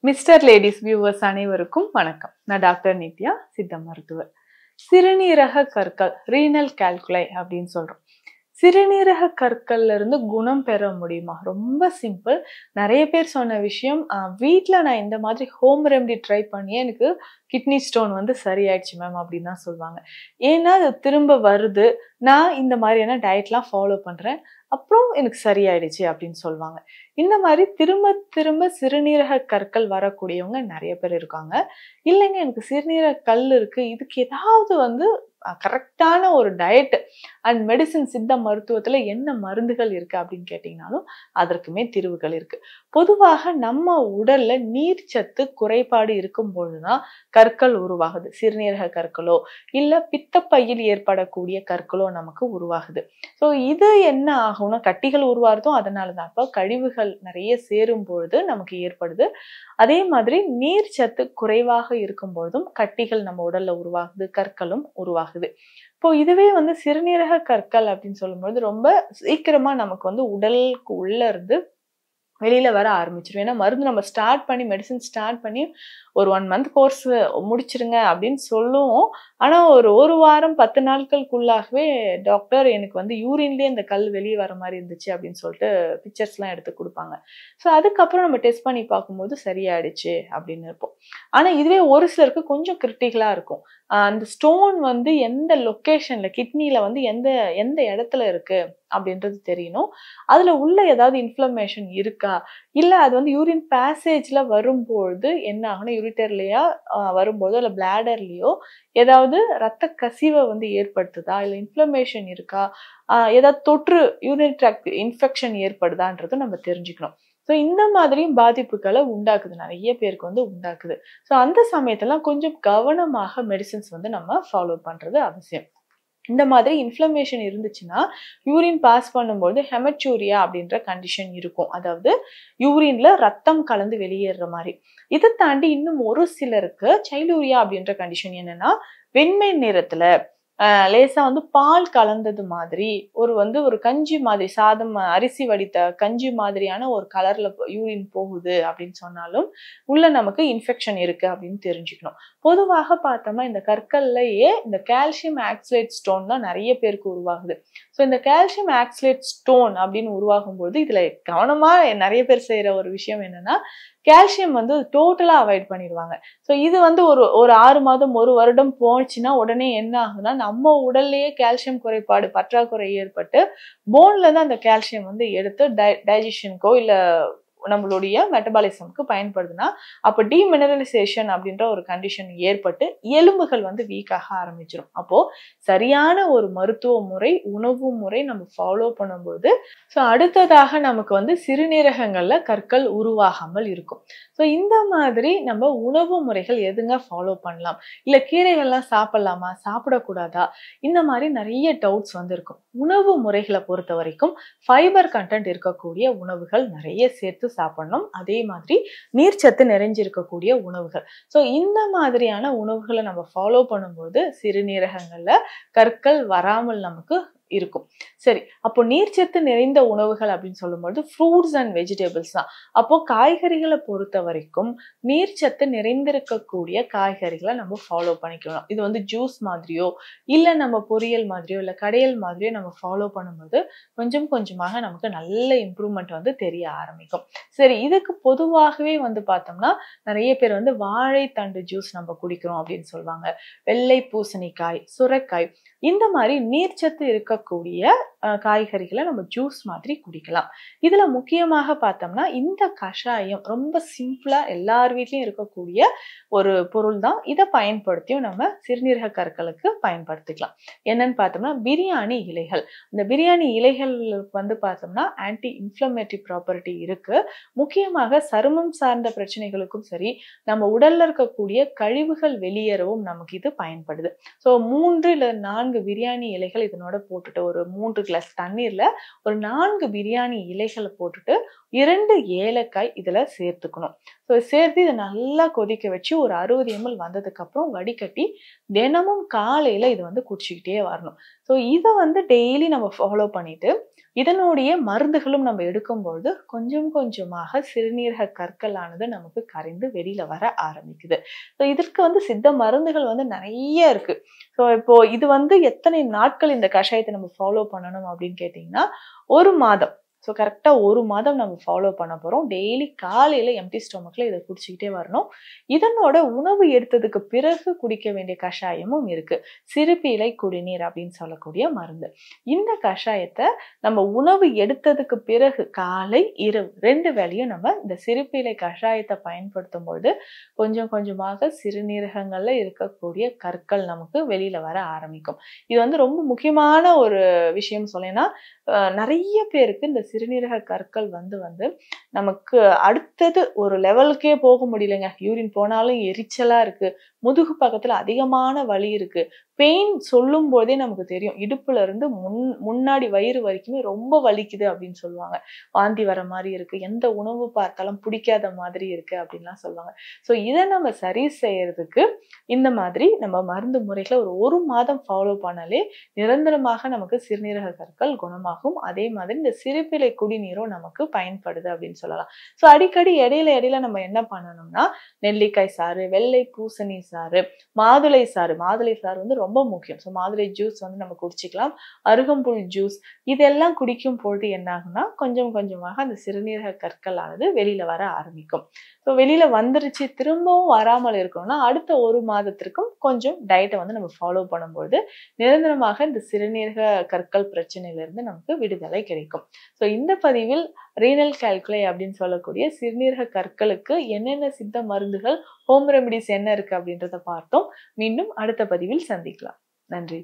Mister ladies viewers அனைவருக்கும் வணக்கம். நான் டாக்டர் நித்யா, சித்த மருத்துவர். சிறுநீரக கற்கள், ரீனல் கால்குலை அப்படின்னு சொல்றோம். சிறுநீரக கற்கள்ல இருந்து குணம் பெற முடியுமா? ரொம்ப சிம்பிள். நிறைய பேர் சொன்ன விஷயம், வீட்டில் நான் இந்த மாதிரி ஹோம் ரெமெடி ட்ரை பண்ணியே எனக்கு கிட்னி ஸ்டோன் வந்து சரியாயிடுச்சு மேம் அப்படின்னு தான் சொல்லுவாங்க. ஏன்னா அது திரும்ப வருது, நான் இந்த மாதிரியான டயட்லாம் ஃபாலோ பண்றேன், அப்புறம் எனக்கு சரியாயிடுச்சு அப்படின்னு சொல்லுவாங்க. இந்த மாதிரி திரும்ப திரும்ப சிறுநீரக கற்கள் வரக்கூடியவங்க நிறைய பேர் இருக்காங்க. இல்லைங்க, எனக்கு சிறுநீரக கல் இருக்கு, இதுக்கு ஏதாவது வந்து கரெக்டான ஒரு டயட் அண்ட் மெடிசின், சித்த மருத்துவத்துல என்ன மருந்துகள் இருக்கு அப்படின்னு கேட்டீங்கன்னாலும் அதற்குமே தீர்வுகள் இருக்கு. பொதுவாக நம்ம உடல்ல நீர்ச்சத்து குறைபாடு இருக்கும் பொழுதுதான் கற்கள் உருவாகுது. சிறுநீரக கற்களோ இல்ல பித்தப்பையில் ஏற்படக்கூடிய கற்களோ நமக்கு உருவாகுது. ஸோ இது என்ன ஆகும்னா, கட்டிகள் உருவாகிறதும் அதனாலதான். இப்போ கழிவுகள் நிறைய சேரும் பொழுது நமக்கு ஏற்படுது. அதே மாதிரி நீர் சத்து குறைவாக இருக்கும் பொழுதும் கட்டிகள் நம்ம உடல்ல உருவாகுது, கற்களும் உருவாகுது. இப்போ இதுவே வந்து சிறுநீரக கற்கள் அப்படின்னு சொல்லும்போது ரொம்ப சீக்கிரமா நமக்கு வந்து உடலுக்கு உள்ள இருந்து வெளியில வர ஆரம்பிச்சிடும். ஏன்னா மருந்து நம்ம ஸ்டார்ட் பண்ணி, மெடிசன் ஸ்டார்ட் பண்ணி ஒரு 1 மந்த் கோர்ஸ் முடிச்சிருங்க அப்படின்னு சொல்லுவோம். ஆனா ஒரு வாரம் 10 நாட்களுக்குள்ளாகவே டாக்டர் எனக்கு வந்து யூரின்லயே இந்த கல் வெளியே வர மாதிரி இருந்துச்சு அப்படின்னு சொல்லிட்டு பிக்சர்ஸ் எல்லாம் எடுத்து கொடுப்பாங்க. ஸோ அதுக்கப்புறம் நம்ம டெஸ்ட் பண்ணி பார்க்கும்போது சரியாயிடுச்சு அப்படின்னு இருப்போம். ஆனா இதுவே ஒரு சிலருக்கு கொஞ்சம் கிரிட்டிக்கலா இருக்கும். அந்த ஸ்டோன் வந்து எந்த லொக்கேஷன்ல, கிட்னில வந்து எந்த எந்த இடத்துல இருக்கு அப்படின்றது தெரியணும். அதுல உள்ள ஏதாவது இன்ஃப்ளமேஷன் இருக்கா, இல்ல அது வந்து யூரின் பேசேஜ்ல வரும்பொழுது என்ன ஆகும்னா, யூரிட்டர்லயா வரும்போதோ இல்ல பிளாடர்லயோ ஏதாவது ரத்த கசிவை வந்து ஏற்படுத்துதா, இல்ல இன்ஃப்ளமேஷன் இருக்கா, ஏதாவது தொற்று யூரின் ட்ராக்ட் இன்ஃபெக்ஷன் ஏற்படுதான்றதும் நம்ம தெரிஞ்சுக்கணும். ஸோ இந்த மாதிரியும் பாதிப்புகளை உண்டாக்குது, நிறைய பேருக்கு வந்து உண்டாக்குது. ஸோ அந்த சமயத்தெல்லாம் கொஞ்சம் கவனமாக மெடிசின்ஸ் வந்து நம்ம ஃபாலோ பண்றது அவசியம். இந்த மாதிரி இன்ஃப்ளமேஷன் இருந்துச்சுன்னா யூரின் பாஸ் பண்ணும்போது ஹெமச்சூரியா அப்படின்ற கண்டிஷன் இருக்கும். அதாவது யூரின்ல ரத்தம் கலந்து வெளியேற மாதிரி. இதை தாண்டி இன்னும் ஒரு சிலருக்கு சைலூரியா அப்படின்ற கண்டிஷன் என்னன்னா, வெண்மை நிறத்துல லேசா வந்து பால் கலந்தது மாதிரி ஒரு கஞ்சி மாதிரி, சாதம் அரிசி வடித்த கஞ்சி மாதிரியான ஒரு கலர்ல யூரின் போகுது அப்படின்னு சொன்னாலும் உள்ள நமக்கு இன்ஃபெக்ஷன் இருக்கு அப்படின்னு தெரிஞ்சுக்கணும். பொதுவாக பார்த்தோம்னா இந்த கற்கள்லயே இந்த கால்சியம் ஆக்சலேட் ஸ்டோன் தான் நிறைய பேருக்கு உருவாகுது. ஸோ இந்த கால்சியம் ஆக்சலேட் ஸ்டோன் அப்படின்னு உருவாகும் போது இதுல கவனமா நிறைய பேர் செய்யற ஒரு விஷயம் என்னன்னா, கால்சியம் வந்து டோட்டலா அவாய்ட் பண்ணிடுவாங்க. ஸோ இது வந்து ஒரு 6 மாதம் 1 வருடம் போச்சுன்னா உடனே என்ன ஆகுதுன்னா, நம்ம உடல்லயே கால்சியம் குறைபாடு, பற்றாக்குறை ஏற்பட்டு போன்ல இருந்து அந்த கால்சியம் வந்து எடுத்து டைஜஷனுக்கோ இல்ல நம்மளுடைய மெட்டபாலிசம்க்கு பயன்படுதுன்னா, அப்ப டீமினரலைசேஷன் அப்படின்ற ஒரு கண்டிஷன் ஏற்பட்டு எலும்புகள் வந்து வீக் ஆக ஆரம்பிச்சிடும். அப்போ சரியான ஒரு மருத்துவ முறை, உணவு முறை நம்ம ஃபாலோ பண்ணும்போது அடுத்ததாக நமக்கு வந்து சிறுநீரகங்கள்ல கற்கள் உருவாகாமல் இருக்கும். ஸோ இந்த மாதிரி நம்ம உணவு முறைகள் எதுங்க ஃபாலோ பண்ணலாம், இல்ல கீரைகள்லாம் சாப்பிடலாமா, சாப்பிடக்கூடாதா, இந்த மாதிரி நிறைய டவுட்ஸ் வந்து இருக்கும். உணவு முறைகளை பொறுத்த வரைக்கும் ஃபைபர் கண்டென்ட் இருக்கக்கூடிய உணவுகள் நிறைய சேர்த்து சாப்பிடணும். அதே மாதிரி நீர்ச்சத்து நிறைஞ்சிருக்கக்கூடிய உணவுகள். ஸோ இந்த மாதிரியான உணவுகளை நம்ம ஃபாலோ பண்ணும்போது சிறுநீரகங்கள்ல கற்கள் வராமல் நமக்கு இருக்கும். சரி, அப்போ நீர்ச்சத்து நிறைந்த உணவுகள் அப்படின்னு சொல்லும்போது ஃப்ரூட்ஸ் அண்ட் வெஜிடபிள்ஸ் தான். அப்போ காய்கறிகளை பொறுத்த வரைக்கும் நீர்ச்சத்து நிறைந்திருக்கக்கூடிய காய்கறிகளை நம்ம ஃபாலோ பண்ணிக்கணும். இது வந்து ஜூஸ் மாதிரியோ இல்ல நம்ம பொரியல் மாதிரியோ இல்ல கடையல் மாதிரியோ நம்ம ஃபாலோ பண்ணும்போது கொஞ்சம் கொஞ்சமாக நமக்கு நல்ல இம்ப்ரூவ்மெண்ட் வந்து தெரிய ஆரம்பிக்கும். சரி, இதுக்கு பொதுவாகவே வந்து பார்த்தோம்னா நிறைய பேர் வந்து வாழைத்தண்டு ஜூஸ் நம்ம குடிக்கிறோம் அப்படின்னு சொல்லுவாங்க. வெள்ளை பூசணிக்காய், சுரைக்காய், இந்த மாதிரி நீர்ச்சத்து இருக்கக்கூடிய காய்கறிகளை நம்ம ஜூஸ் மாதிரி குடிக்கலாம். இதுல முக்கியமாக பார்த்தோம்னா இந்த கஷாயம் ரொம்ப சிம்பிளா எல்லார் வீட்லயும் இருக்கக்கூடிய ஒரு பொருள் தான். இதை பயன்படுத்தியும் நம்ம சிறுநீரக கற்களுக்கு பயன்படுத்திக்கலாம். என்னன்னு பார்த்தோம்னா பிரியாணி இலைகள். இந்த பிரியாணி இலைகள் வந்து பார்த்தோம்னா ஆன்டி இன்ஃப்ளமேட்டரி ப்ராப்பர்ட்டி இருக்கு. முக்கியமாக சருமம் சார்ந்த பிரச்சனைகளுக்கும் சரி, நம்ம உடல்ல இருக்கக்கூடிய கழிவுகள் வெளியேறவும் நமக்கு இது பயன்படுது. ஸோ 3 இல்ல 4 பிரியாணி இலைகள் இதனோட போட்டுட்டு ஒரு 3 கிளாஸ் தண்ணீர்ல ஒரு 4 பிரியாணி இலைகளை போட்டுட்டு 2 ஏலக்காய் இதுல சேர்த்துக்கணும். ஸோ சேர்த்து இதை நல்லா கொதிக்க வச்சு ஒரு 60 ml வந்ததுக்கு அப்புறம் வடிகட்டி தினமும் காலையில இது வந்து குடிச்சுக்கிட்டே வரணும். ஸோ இதை வந்து டெய்லி நம்ம ஃபாலோ பண்ணிட்டு இதனுடைய மருந்துகளும் நம்ம எடுக்கும்பொழுது கொஞ்சம் கொஞ்சமாக சிறுநீரக கற்களானது நமக்கு கரைந்து வெளியில வர ஆரம்பிக்குது. ஸோ இதற்கு வந்து சித்த மருந்துகள் வந்து நிறைய இருக்கு. ஸோ இப்போ இது வந்து எத்தனை நாட்கள் இந்த கஷாயத்தை நம்ம ஃபாலோ பண்ணணும் அப்படின்னு கேட்டிங்கன்னா 1 மாதம். ஸோ கரெக்டாக 1 மாதம் நம்ம ஃபாலோ பண்ண போகிறோம். டெய்லி காலையில் எம்டி ஸ்டொமக்கில் இதை குடிச்சிக்கிட்டே வரணும். இதனோட உணவு எடுத்ததுக்கு பிறகு குடிக்க வேண்டிய கஷாயமும் இருக்குது. சிறுபீலை குடிநீர் அப்படின்னு சொல்லக்கூடிய மருந்து. இந்த கஷாயத்தை நம்ம உணவு எடுத்ததுக்கு பிறகு காலை இரவு 2 வேளையும் நம்ம இந்த சிறுபீலை கஷாயத்தை பயன்படுத்தும் பொழுது கொஞ்சம் கொஞ்சமாக சிறுநீரகங்களில் இருக்கக்கூடிய கற்கள் நமக்கு வெளியில் வர ஆரம்பிக்கும். இது வந்து ரொம்ப முக்கியமான ஒரு விஷயம் சொல்லலைன்னா நிறைய பேருக்கு இந்த சிறுநீரக கற்கள் வந்து நமக்கு அடுத்தது ஒரு லெவலுக்கே போக முடியலைங்க. யூரின் போனாலும் எரிச்சலா இருக்கு, முதுகு பக்கத்துல அதிகமான வலி இருக்கு, பெயின் சொல்லும் போதே நமக்கு தெரியும், இடுப்புல இருந்து முன்னாடி வயிறு வரைக்குமே ரொம்ப வலிக்குது அப்படின்னு சொல்லுவாங்க. வாந்தி வர மாதிரி இருக்கு, எந்த உணவு பார்த்தாலும் பிடிக்காத மாதிரி இருக்கு அப்படின்லாம் சொல்லுவாங்க. ஸோ இதை நம்ம சரி செய்யறதுக்கு இந்த மாதிரி நம்ம மருந்து முறைகளை ஒரு மாதம் ஃபாலோ பண்ணாலே நிரந்தரமாக நமக்கு சிறுநீரக கற்கள் குணமாகும். அதே மாதிரி இந்த சிறுபீலை குடிநீரும் நமக்கு பயன்படுது அப்படின்னு சொல்லலாம். ஸோ அடிக்கடி இடையில நம்ம என்ன பண்ணணும்னா நெல்லிக்காய் சாறு, வெள்ளை பூசணி சாறு, மாதுளை சாறு வந்து ரொம்ப முக்கியம். ஸோ மாதுளை ஜூஸ் வந்து நம்ம குடிச்சிக்கலாம். அருகம்புல் ஜூஸ் இதெல்லாம் குடிக்கும் பொழுது என்ன ஆகும்னா கொஞ்சம் கொஞ்சமாக அந்த சிறுநீரக கற்கள் ஆனது வெளியில வர ஆரம்பிக்கும். ஸோ வெளியில வந்துருச்சு, திரும்பவும் வராமல் இருக்கணும்னா அடுத்த 1 மாதத்திற்கும் கொஞ்சம் டயட்டை வந்து நம்ம ஃபாலோ பண்ணும்பொழுது நிரந்தரமாக இந்த சிறுநீரக கற்கள் பிரச்சனையிலிருந்து நமக்கு விடுதலை கிடைக்கும். ஸோ இந்த பதிவில் ரீனல் கால்குலை அப்படின்னு சொல்லக்கூடிய சிறுநீரக கற்களுக்கு என்னென்ன சித்த மருந்துகள், ஹோம் ரெமிடிஸ் என்ன இருக்கு அப்படின்றத பார்த்தோம். மீண்டும் அடுத்த பதிவில் சந்திக்கலாம். நன்றி.